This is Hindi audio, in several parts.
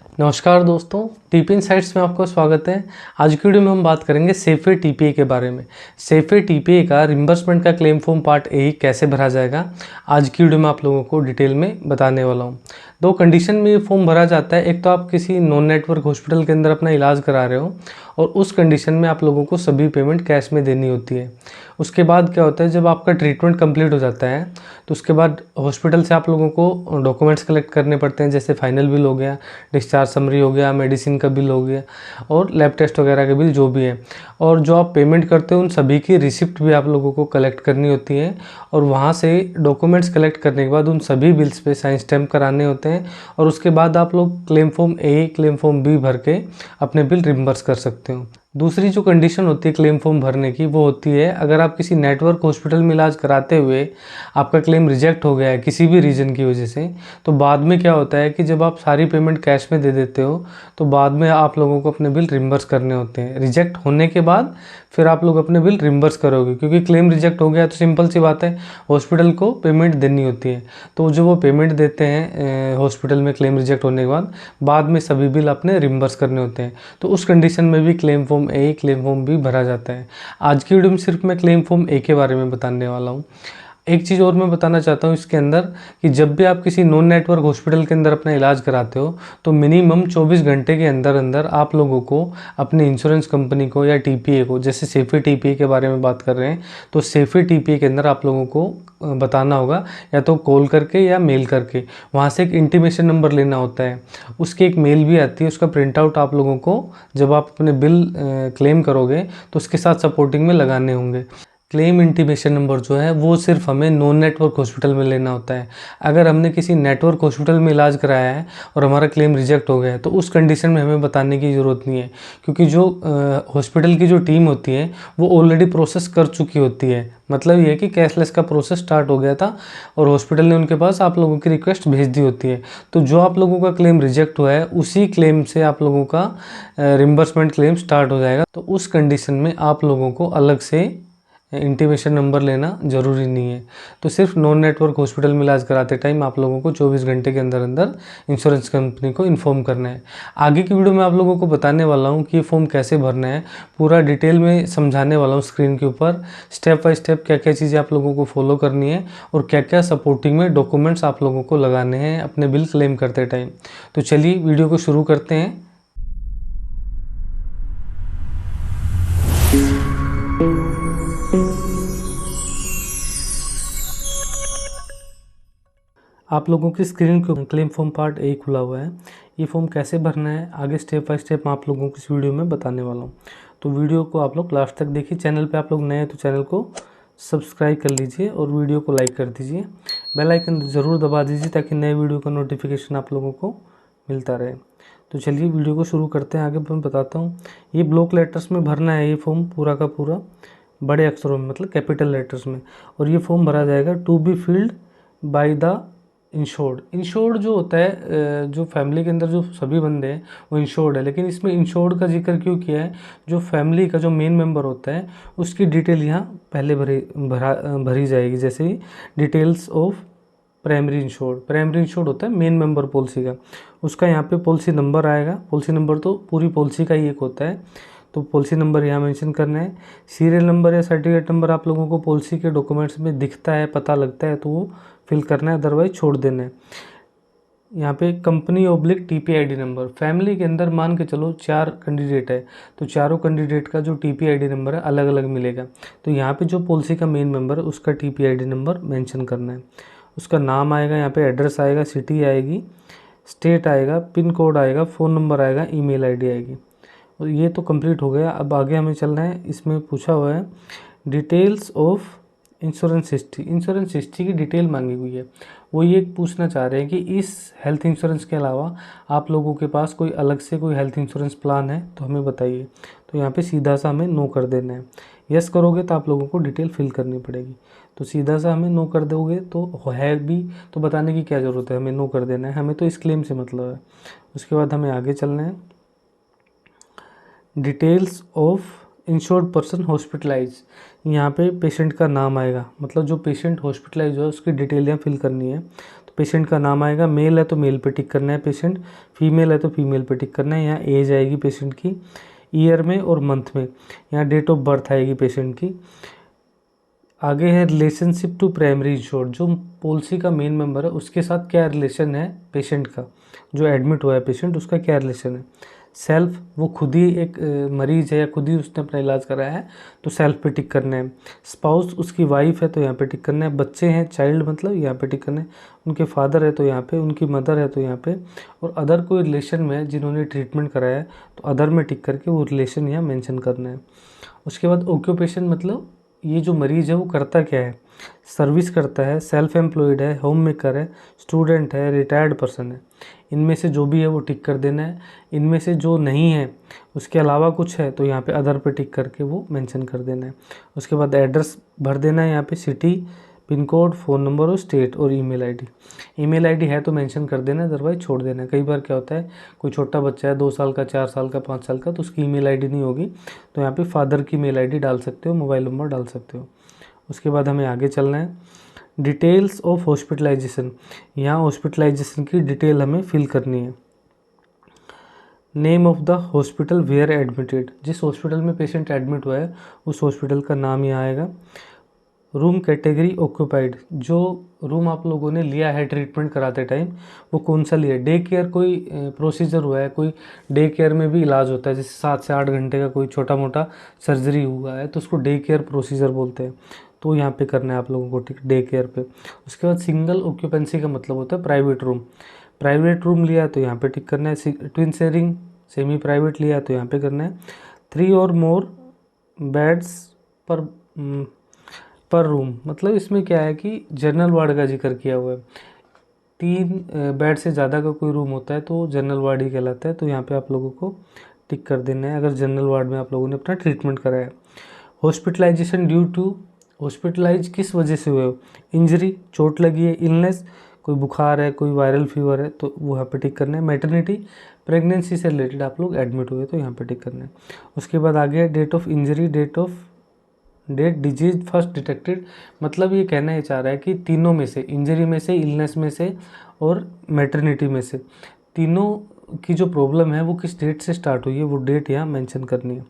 नमस्कार दोस्तों, टीपी इनसाइट्स में आपका स्वागत है। आज की वीडियो में हम बात करेंगे सेफे टीपीए के बारे में। सेफे टीपीए का रिम्बर्समेंट का क्लेम फॉर्म पार्ट ए कैसे भरा जाएगा, आज की वीडियो में आप लोगों को डिटेल में बताने वाला हूँ। दो कंडीशन में ये फॉर्म भरा जाता है। एक तो आप किसी नॉन नेटवर्क हॉस्पिटल के अंदर अपना इलाज करा रहे हो और उस कंडीशन में आप लोगों को सभी पेमेंट कैश में देनी होती है। उसके बाद क्या होता है, जब आपका ट्रीटमेंट कंप्लीट हो जाता है तो उसके बाद हॉस्पिटल से आप लोगों को डॉक्यूमेंट्स कलेक्ट करने पड़ते हैं, जैसे फाइनल बिल हो गया, डिस्चार्ज समरी हो गया, मेडिसिन का बिल हो गया और लैब टेस्ट वगैरह के बिल जो भी है। और जो आप पेमेंट करते हो उन सभी की रिसिप्ट भी आप लोगों को कलेक्ट करनी होती है और वहाँ से डॉक्यूमेंट्स कलेक्ट करने के बाद उन सभी बिल्स पे साइन स्टैम्प कराने होते हैं और उसके बाद आप लोग क्लेम फॉर्म ए, क्लेम फॉर्म बी भर के अपने बिल रिम्बर्स कर सकते हो। दूसरी जो कंडीशन होती है क्लेम फॉर्म भरने की, वो होती है अगर आप किसी नेटवर्क हॉस्पिटल में इलाज कराते हुए आपका क्लेम रिजेक्ट हो गया है किसी भी रीज़न की वजह से, तो बाद में क्या होता है कि जब आप सारी पेमेंट कैश में दे देते हो तो बाद में आप लोगों को अपने बिल रिम्बर्स करने होते हैं। रिजेक्ट होने के बाद फिर आप लोग अपने बिल रिम्बर्स करोगे, क्योंकि क्लेम रिजेक्ट हो गया तो सिंपल सी बात है, हॉस्पिटल को पेमेंट देनी होती है। तो जो वो पेमेंट देते हैं हॉस्पिटल में क्लेम रिजेक्ट होने के बाद में सभी बिल अपने रिम्बर्स करने होते हैं। तो उस कंडीशन में भी क्लेम फॉर्म ए, क्लेम फॉर्म बी भरा जाता है। आज की वीडियो में सिर्फ मैं क्लेम फॉर्म ए के बारे में बताने वाला हूँ। एक चीज़ और मैं बताना चाहता हूँ इसके अंदर कि जब भी आप किसी नॉन नेटवर्क हॉस्पिटल के अंदर अपना इलाज कराते हो तो मिनिमम 24 घंटे के अंदर अंदर आप लोगों को अपनी इंश्योरेंस कंपनी को या टीपीए को, जैसे सेफी टीपीए के बारे में बात कर रहे हैं तो सेफी टीपीए के अंदर आप लोगों को बताना होगा, या तो कॉल करके या मेल करके। वहाँ से एक इंटीमेशन नंबर लेना होता है, उसकी एक मेल भी आती है, उसका प्रिंट आउट आप लोगों को जब आप अपने बिल क्लेम करोगे तो उसके साथ सपोर्टिंग में लगाने होंगे। क्लेम इंटीमेशन नंबर जो है वो सिर्फ हमें नॉन नेटवर्क हॉस्पिटल में लेना होता है। अगर हमने किसी नेटवर्क हॉस्पिटल में इलाज कराया है और हमारा क्लेम रिजेक्ट हो गया है तो उस कंडीशन में हमें बताने की ज़रूरत नहीं है, क्योंकि जो हॉस्पिटल की जो टीम होती है वो ऑलरेडी प्रोसेस कर चुकी होती है। मतलब ये है कि कैशलेस का प्रोसेस स्टार्ट हो गया था और हॉस्पिटल ने उनके पास आप लोगों की रिक्वेस्ट भेज दी होती है। तो जो आप लोगों का क्लेम रिजेक्ट हुआ है उसी क्लेम से आप लोगों का रिम्बर्समेंट क्लेम स्टार्ट हो जाएगा। तो उस कंडीशन में आप लोगों को अलग से इंटीमेशन नंबर लेना ज़रूरी नहीं है। तो सिर्फ नॉन नेटवर्क हॉस्पिटल में इलाज कराते टाइम आप लोगों को 24 घंटे के अंदर अंदर इंश्योरेंस कंपनी को इन्फॉर्म करना है। आगे की वीडियो में आप लोगों को बताने वाला हूँ कि ये फॉर्म कैसे भरना है, पूरा डिटेल में समझाने वाला हूँ स्क्रीन के ऊपर, स्टेप बाय स्टेप क्या क्या चीज़ें आप लोगों को फॉलो करनी है और क्या क्या सपोर्टिंग में डॉक्यूमेंट्स आप लोगों को लगाने हैं अपने बिल क्लेम करते टाइम। तो चलिए वीडियो को शुरू करते हैं। आप लोगों की स्क्रीन को क्लेम फॉर्म पार्ट ए खुला हुआ है। ये फॉर्म कैसे भरना है आगे स्टेप बाय स्टेप मैं आप लोगों को इस वीडियो में बताने वाला हूँ। तो वीडियो को आप लोग लास्ट तक देखिए। चैनल पे आप लोग नए हैं तो चैनल को सब्सक्राइब कर लीजिए और वीडियो को लाइक कर दीजिए। बेल आइकन ज़रूर दबा दीजिए ताकि नए वीडियो का नोटिफिकेशन आप लोगों को मिलता रहे। तो चलिए वीडियो को शुरू करते हैं। आगे मैं बताता हूँ। ये ब्लॉक लेटर्स में भरना है, ये फॉर्म पूरा का पूरा बड़े अक्षरों में, मतलब कैपिटल लेटर्स में। और ये फॉर्म भरा जाएगा to be filled by the insured जो होता है, जो फैमिली के अंदर जो सभी बंदे हैं वो इंश्योर्ड है, लेकिन इसमें इंश्योर्ड का जिक्र क्यों किया है, जो फैमिली का जो मेन मेंबर होता है उसकी डिटेल यहाँ पहले भरी जाएगी। जैसे ही डिटेल्स ऑफ प्राइमरी इंश्योर्ड होता है मेन मेंबर पॉलिसी का, उसका यहाँ पे पॉलिसी नंबर आएगा। पॉलिसी नंबर तो पूरी पॉलिसी का ही एक होता है, तो पॉलिसी नंबर यहाँ मेंशन करना है। सीरियल नंबर या सर्टिफिकेट नंबर आप लोगों को पॉलिसी के डॉक्यूमेंट्स में दिखता है, पता लगता है तो वो फिल करना है, अदरवाइज छोड़ देना है। यहाँ पे कंपनी ऑब्लिक टीपीआईडी नंबर, फैमिली के अंदर मान के चलो 4 कैंडिडेट है तो चारों कैंडिडेट का जो टीपीआईडी नंबर है अलग अलग मिलेगा। तो यहाँ पे जो पॉलिसी का मेन मेंबर है उसका टीपीआईडी नंबर मेंशन करना है। उसका नाम आएगा, यहाँ पे एड्रेस आएगा, सिटी आएगी, स्टेट आएगा, पिन कोड आएगा, फ़ोन नंबर आएगा, ईमेल आईडी आएगी। और ये तो कंप्लीट हो गया। अब आगे हमें चलना है। इसमें पूछा हुआ है डिटेल्स ऑफ इंश्योरेंस हिस्ट्री की डिटेल मांगी हुई है। वो ये पूछना चाह रहे हैं कि इस हेल्थ इंश्योरेंस के अलावा आप लोगों के पास कोई अलग से कोई हेल्थ इंश्योरेंस प्लान है तो हमें बताइए। तो यहाँ पे सीधा सा हमें नो कर देना है। यस करोगे तो आप लोगों को डिटेल फिल करनी पड़ेगी। तो सीधा सा हमें नो कर दोगे तो है भी तो बताने की क्या ज़रूरत है, हमें नो कर देना है, हमें तो इस क्लेम से मतलब है। उसके बाद हमें आगे चलना है। Details of insured person hospitalise, यहाँ पे पेशेंट का नाम आएगा, मतलब जो पेशेंट हॉस्पिटलाइज हुआ उसकी डिटेल यहाँ फिल करनी है। तो पेशेंट का नाम आएगा, मेल है तो मेल पे टिक करना है पेशेंट, फीमेल है तो फीमेल पे टिक करना है। यहाँ एज आएगी पेशेंट की, ईयर में और मंथ में, यहाँ डेट ऑफ बर्थ आएगी पेशेंट की। आगे है रिलेशनशिप टू प्राइमरी इंश्योर्ड, जो पॉलिसी का मेन मेंबर है उसके साथ क्या रिलेशन है पेशेंट का, जो एडमिट हुआ है पेशेंट उसका क्या रिलेशन है। सेल्फ, वो खुद ही एक मरीज है या खुद ही उसने अपना इलाज कराया है तो सेल्फ पे टिक करना है। स्पाउस, उसकी वाइफ है तो यहाँ पे टिक करना है। बच्चे हैं, चाइल्ड मतलब यहाँ पे टिक करना है। उनके फादर है तो यहाँ पे, उनकी मदर है तो यहाँ पे, और अदर कोई रिलेशन में है जिन्होंने ट्रीटमेंट कराया है तो अदर में टिक करके वो रिलेशन यहाँ मेंशन करना है। उसके बाद ऑक्यूपेशन, मतलब ये जो मरीज़ है वो करता क्या है, सर्विस करता है, सेल्फ एम्प्लॉयड है, होम मेकर है, स्टूडेंट है, रिटायर्ड पर्सन है। इनमें से जो भी है वो टिक कर देना है। इनमें से जो नहीं है उसके अलावा कुछ है तो यहाँ पे अदर पे टिक करके वो मेंशन कर देना है। उसके बाद एड्रेस भर देना है, यहाँ पे city, pin code, phone number और स्टेट और ईमेल आईडी। ईमेल आईडी है तो मेंशन कर देना है, अदरवाइज छोड़ देना है। कई बार क्या होता है, कोई छोटा बच्चा है 2 साल का, 4 साल का, 5 साल का, तो उसकी ईमेल आईडी नहीं होगी तो यहाँ पे फादर की ईमेल आईडी डाल सकते हो, मोबाइल नंबर डाल सकते हो। उसके बाद हमें आगे चलना है। डिटेल्स ऑफ हॉस्पिटलाइजेशन, यहाँ हॉस्पिटलाइजेशन की डिटेल हमें फिल करनी है। Name of the hospital where admitted, जिस हॉस्पिटल में पेशेंट एडमिट हुआ है उस हॉस्पिटल का नाम यहाँ आएगा। रूम कैटेगरी ऑक्यूपाइड, जो रूम आप लोगों ने लिया है ट्रीटमेंट कराते टाइम वो कौन सा लिया है। डे केयर कोई प्रोसीजर हुआ है, कोई डे केयर में भी इलाज होता है, जैसे 7 से 8 घंटे का कोई छोटा मोटा सर्जरी हुआ है तो उसको डे केयर प्रोसीजर बोलते हैं, तो यहाँ पे करना है आप लोगों को ठीक डे केयर पे। उसके बाद सिंगल ऑक्यूपेंसी का मतलब होता है प्राइवेट रूम, प्राइवेट रूम लिया है तो यहाँ पे टिक करना है। ट्विन शेयरिंग सेमी प्राइवेट लिया है तो यहाँ पे करना है। 3 और मोर बेड्स पर पर रूम, मतलब इसमें क्या है कि जनरल वार्ड का जिक्र किया हुआ है। 3 बेड से ज़्यादा का कोई रूम होता है तो जनरल वार्ड ही कहलाता है, तो यहाँ पे आप लोगों को टिक कर देना है अगर जनरल वार्ड में आप लोगों ने अपना ट्रीटमेंट कराया। हॉस्पिटलाइजेशन ड्यू टू, हॉस्पिटलाइज किस वजह से हुए हो, इंजरी, चोट लगी है, इलनेस, कोई बुखार है, कोई वायरल फीवर है तो वो यहाँ पे टिक करना है। मैटरनिटी, प्रेगनेंसी से रिलेटेड आप लोग एडमिट हुए तो यहाँ पे टिक करना है। उसके बाद आगे date of injury, date disease first detected, मतलब ये कहना ये चाह रहा है कि तीनों में से, इंजरी में से, इलनेस में से और मैटरनिटी में से, तीनों की जो प्रॉब्लम है वो किस डेट से स्टार्ट हुई है वो डेट यहाँ मेंशन करनी है।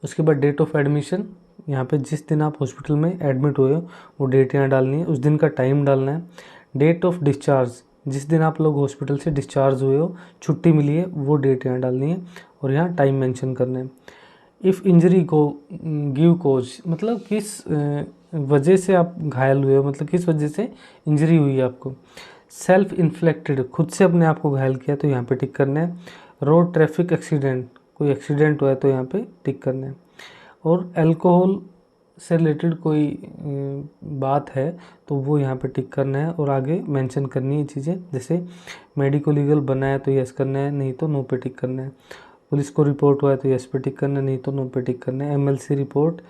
उसके बाद डेट ऑफ एडमिशन, यहाँ पे जिस दिन आप हॉस्पिटल में एडमिट हुए हो वो डेट यहाँ डालनी है, उस दिन का टाइम डालना है। डेट ऑफ डिस्चार्ज, जिस दिन आप लोग हॉस्पिटल से डिस्चार्ज हुए हो, छुट्टी मिली है, वो डेट यहाँ डालनी है और यहाँ टाइम मेंशन करना है। इफ़ इंजरी को गिव कोज, मतलब किस वजह से आप घायल हुए हो, मतलब किस वजह से इंजरी हुई है आपको। सेल्फ इन्फ्लेक्टेड, खुद से अपने आप को घायल किया तो यहाँ पे टिक करना है। रोड ट्रैफिक एक्सीडेंट, कोई एक्सीडेंट हुआ है तो यहाँ पे टिक करना है। और अल्कोहल से रिलेटेड कोई बात है तो वो यहाँ पे टिक करना है और आगे मेंशन करनी है चीज़ें, जैसे मेडिको लीगल बना है तो यस करना है, नहीं तो नो पे टिक करना है। पुलिस को रिपोर्ट हुआ है तो यस पे टिक करना है, नहीं तो नो पे टिक करना है। एमएलसी रिपोर्ट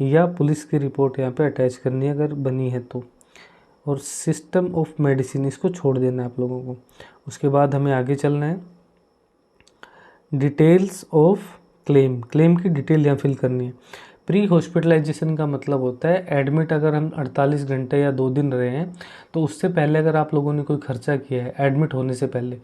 या पुलिस की रिपोर्ट यहाँ पे अटैच करनी है अगर बनी है तो। और सिस्टम ऑफ मेडिसिन, इसको छोड़ देना है आप लोगों को। उसके बाद हमें आगे चलना है। डिटेल्स ऑफ क्लेम, क्लेम की डिटेल यहाँ फिल करनी है। प्री हॉस्पिटलाइजेशन का मतलब होता है एडमिट अगर हम 48 घंटे या 2 दिन रहे हैं तो उससे पहले अगर आप लोगों ने कोई खर्चा किया है एडमिट होने से पहले,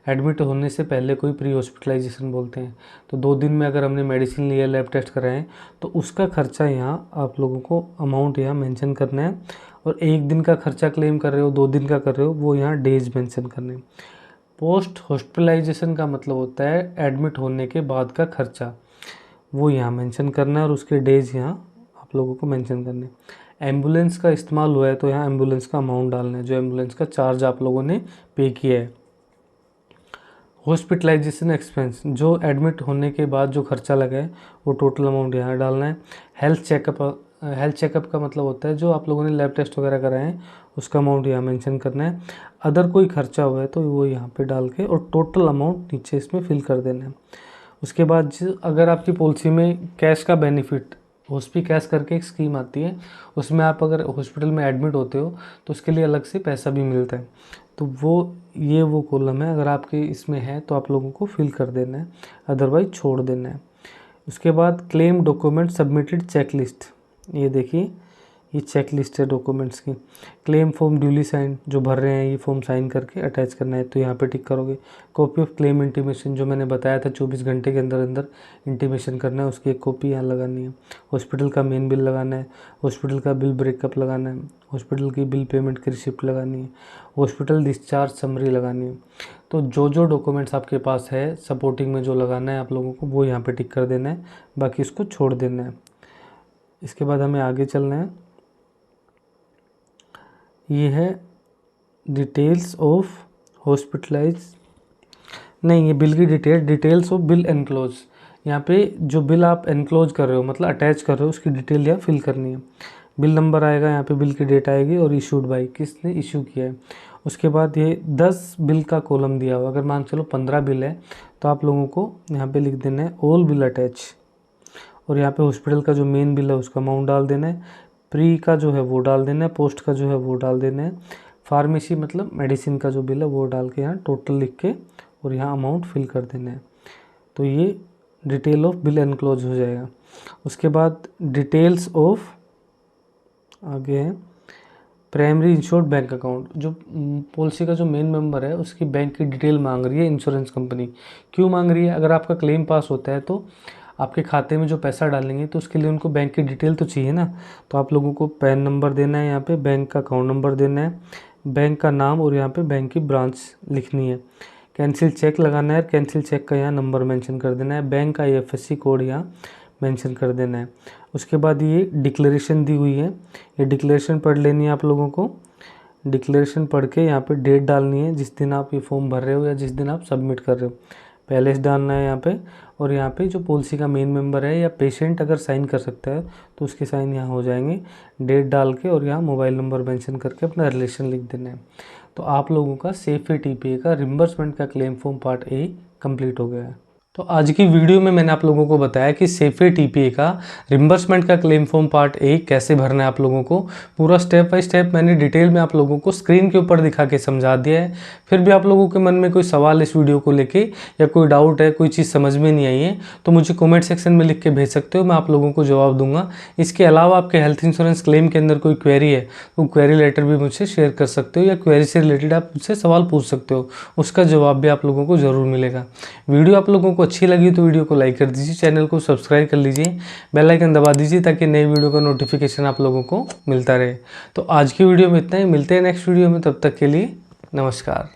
एडमिट होने से पहले कोई प्री हॉस्पिटलाइजेशन बोलते हैं। तो 2 दिन में अगर हमने मेडिसिन लिया, लैब टेस्ट कराए हैं तो उसका खर्चा यहाँ आप लोगों को अमाउंट यहाँ मेंशन करना है। और 1 दिन का खर्चा क्लेम कर रहे हो, 2 दिन का कर रहे हो, वो यहाँ डेज मेंशन करने हैं। पोस्ट हॉस्पिटलाइजेशन का मतलब होता है एडमिट होने के बाद का खर्चा, वो यहाँ मेंशन करना है और उसके डेज यहाँ आप लोगों को मेंशन करने हैं। एम्बुलेंस का इस्तेमाल हुआ है तो यहाँ एम्बुलेंस का अमाउंट डालना है, जो एम्बुलेंस का चार्ज आप लोगों ने पे किया है। हॉस्पिटलाइजेशन एक्सपेंस, जो एडमिट होने के बाद जो खर्चा लगा है वो टोटल अमाउंट यहाँ डालना है। हेल्थ चेकअप का मतलब होता है जो आप लोगों ने लैब टेस्ट वगैरह कराए हैं उसका अमाउंट यहाँ मेंशन करना है। अदर कोई खर्चा हुआ है तो वो यहाँ पे डाल के और टोटल अमाउंट नीचे इसमें फिल कर देना है। उसके बाद अगर आपकी पॉलिसी में कैश का बेनिफिट, हॉस्पी कैश करके एक स्कीम आती है, उसमें आप अगर हॉस्पिटल में एडमिट होते हो तो उसके लिए अलग से पैसा भी मिलता है, तो वो कॉलम है, अगर आपके इसमें है तो आप लोगों को फिल कर देना है, अदरवाइज छोड़ देना है। उसके बाद क्लेम डॉक्यूमेंट सबमिटेड चेकलिस्ट, ये देखिए ये चेक लिस्ट है डॉक्यूमेंट्स की। क्लेम फॉर्म ड्यूली साइन, जो भर रहे हैं ये फॉर्म साइन करके अटैच करना है, तो यहाँ पे टिक करोगे। कॉपी ऑफ क्लेम इंटीमेशन, जो मैंने बताया था 24 घंटे के अंदर अंदर इंटीमेशन करना है, उसकी एक कॉपी यहाँ लगानी है। हॉस्पिटल का मेन बिल लगाना है, हॉस्पिटल का बिल ब्रेकअप लगाना है, हॉस्पिटल की बिल पेमेंट की रिसिप्ट लगानी है, हॉस्पिटल डिस्चार्ज समरी लगानी है। तो जो डॉक्यूमेंट्स आपके पास है सपोर्टिंग में जो लगाना है आप लोगों को, वो यहाँ पे टिक कर देना है, बाकी इसको छोड़ देना है। इसके बाद हमें आगे चलना है। ये है डिटेल्स ऑफ हॉस्पिटलाइज, नहीं ये बिल की डिटेल्स ऑफ बिल एनक्लोज। यहाँ पे जो बिल आप एनक्लोज कर रहे हो मतलब अटैच कर रहे हो उसकी डिटेल यहाँ फिल करनी है। बिल नंबर आएगा, यहाँ पे बिल की डेट आएगी और इशूड बाई, किसने इशू किया है। उसके बाद ये 10 बिल का कॉलम दिया हुआ, अगर मान चलो 15 बिल है तो आप लोगों को यहाँ पे लिख देना है ऑल बिल अटैच, और यहाँ पे हॉस्पिटल का जो मेन बिल है उसका अमाउंट डाल देना है, प्री का जो है वो डाल देना है, पोस्ट का जो है वो डाल देना है, फार्मेसी मतलब मेडिसिन का जो बिल है वो डाल के यहाँ टोटल लिख के और यहाँ अमाउंट फिल कर देना है। तो ये डिटेल ऑफ बिल एनक्लोज हो जाएगा। उसके बाद डिटेल्स ऑफ आगे है प्राइमरी इंश्योर्ड बैंक अकाउंट, जो पॉलिसी का जो मेन मेंबर है उसकी बैंक की डिटेल मांग रही है इंश्योरेंस कंपनी। क्यों मांग रही है? अगर आपका क्लेम पास होता है तो आपके खाते में जो पैसा डालेंगे तो उसके लिए उनको बैंक की डिटेल तो चाहिए ना। तो आप लोगों को पैन नंबर देना है, यहाँ पे बैंक का अकाउंट नंबर देना है, बैंक का नाम और यहाँ पे बैंक की ब्रांच लिखनी है। कैंसिल चेक लगाना है, कैंसिल चेक का यहाँ नंबर मेंशन कर देना है, बैंक का IFSC कोड यहाँ मेंशन कर देना है। उसके बाद ये डिक्लेरेशन दी हुई है, ये डिक्लेरेशन पढ़ लेनी है आप लोगों को। डिक्लेरेशन पढ़ के यहाँ पे डेट डालनी है जिस दिन आप ये फॉर्म भर रहे हो या जिस दिन आप सबमिट कर रहे हो, पहले से डालना है यहाँ पे। और यहाँ पे जो पॉलिसी का मेन मेंबर है या पेशेंट अगर साइन कर सकता है तो उसके साइन यहाँ हो जाएंगे, डेट डाल के और यहाँ मोबाइल नंबर मेंशन करके अपना रिलेशन लिख देना है। तो आप लोगों का सेफे TPA का रिम्बर्समेंट का claim form part A complete हो गया है। तो आज की वीडियो में मैंने आप लोगों को बताया कि सेफे TPA का रिम्बर्समेंट का क्लेम फॉर्म पार्ट A कैसे भरना है। आप लोगों को पूरा स्टेप बाय स्टेप मैंने डिटेल में आप लोगों को स्क्रीन के ऊपर दिखा के समझा दिया है। फिर भी आप लोगों के मन में कोई सवाल इस वीडियो को लेके या कोई डाउट है, कोई चीज़ समझ में नहीं आई है तो मुझे कॉमेंट सेक्शन में लिख के भेज सकते हो, मैं आप लोगों को जवाब दूंगा। इसके अलावा आपके हेल्थ इंश्योरेंस क्लेम के अंदर कोई क्वेरी है तो क्वेरी लेटर भी मुझसे शेयर कर सकते हो, या क्वेरी से रिलेटेड आप मुझसे सवाल पूछ सकते हो, उसका जवाब भी आप लोगों को ज़रूर मिलेगा। वीडियो आप लोगों को अच्छी लगी तो वीडियो को लाइक कर दीजिए, चैनल को सब्सक्राइब कर लीजिए, बेल आइकन दबा दीजिए ताकि नई वीडियो का नोटिफिकेशन आप लोगों को मिलता रहे। तो आज की वीडियो में इतना ही, मिलते हैं नेक्स्ट वीडियो में, तब तक के लिए नमस्कार।